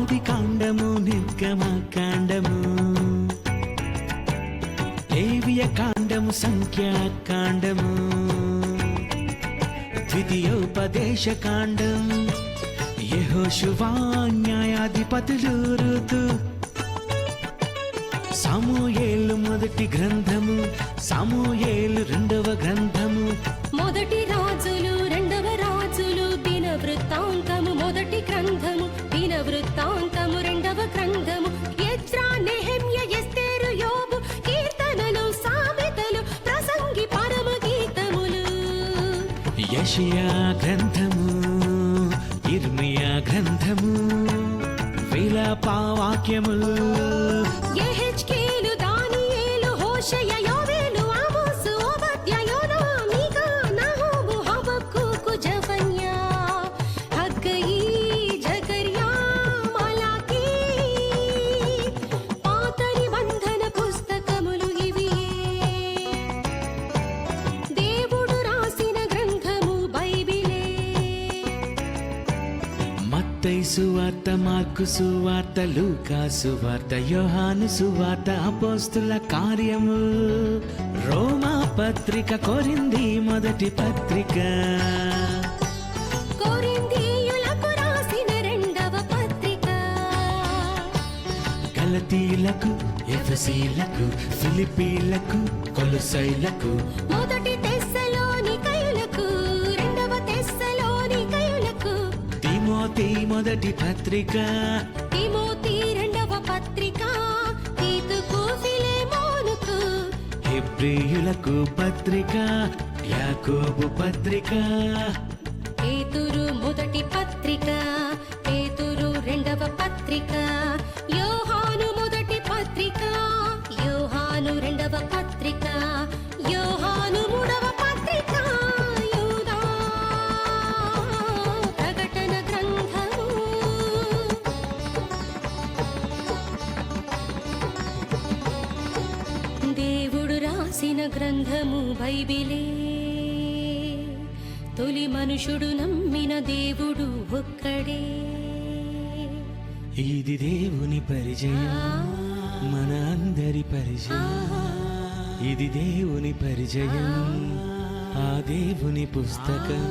ఆది కాండము నిర్గమకాండము లేవియ కాండము సంఖ్యాకాండము ద్వితీయోపదేశ కాండం యెహోషువ న్యాయాధిపతులు ఋతు సమూయేలు మొదటి గ్రంథము సమూయేలు రెండవ గ్రంథము మొదటి రాజులు రెండవ రాజులు దిన వృత్తాంతము మొదటి గ్రంథము దిన వృత్తాంతము రెండవ గ్రంథము ఎజ్రా నెహెమ్య ఎస్తేరు యోబు కీర్తనలు సామెతలు ప్రసంగి పరమ గీతములు యెషయా గ్రంథము ఇర్మియా గ్రంథము విలాప వాక్యములు యెహెజ్కేలు దానియేలు హోషయ యోవేలు ఆమోసు ఓబద్య యోనా మీకా నహూము హబక్కూకు జెఫన్యా హగ్గయి జకర్యా మలాకీ పాత నిబంధన పుస్తకములు ఇవి దేవుడు రాసిన గ్రంథము బైబిలే మత్తయి సువార్త మార్కు సువార్త లూకా సువార్త యోహాను సువార్త అపోస్తుల కార్యము రోమా పత్రిక కొరింథీ మొదటి పత్రిక కొరింథీయులకు రాసిన రెండవ పత్రిక గలతీలకు ఎఫెసీలకు ఫిలిప్పీలకు కొలొసైలకు మొదటి తెస్సలోనికయులకు రెండవ తెస్సలోనికయులకు తిమోతి మొదటి పత్రిక తిమోతి రెండవ పత్రిక తీతుకు ఫిలెమోనుకు హెబ్రీయులకు పత్రిక యాకోబు పత్రిక పేతురు మొదటి పత్రిక పేతురు రెండవ పత్రిక యోహాను మొదటి పత్రిక యోహాను రెండవ పత్రిక యోహాను మూడవ పత్రిక యూదా ప్రకటన గ్రంథము దేవుడు రాసిన గ్రంథము బైబిలే తొలి మనుషుడు నమ్మిన దేవుడు ఒక్కడే ఇది దేవుని పరిచయం మన అందరి పరిచయం ఇది దేవుని పరిచయం ఆ దేవుని పుస్తకం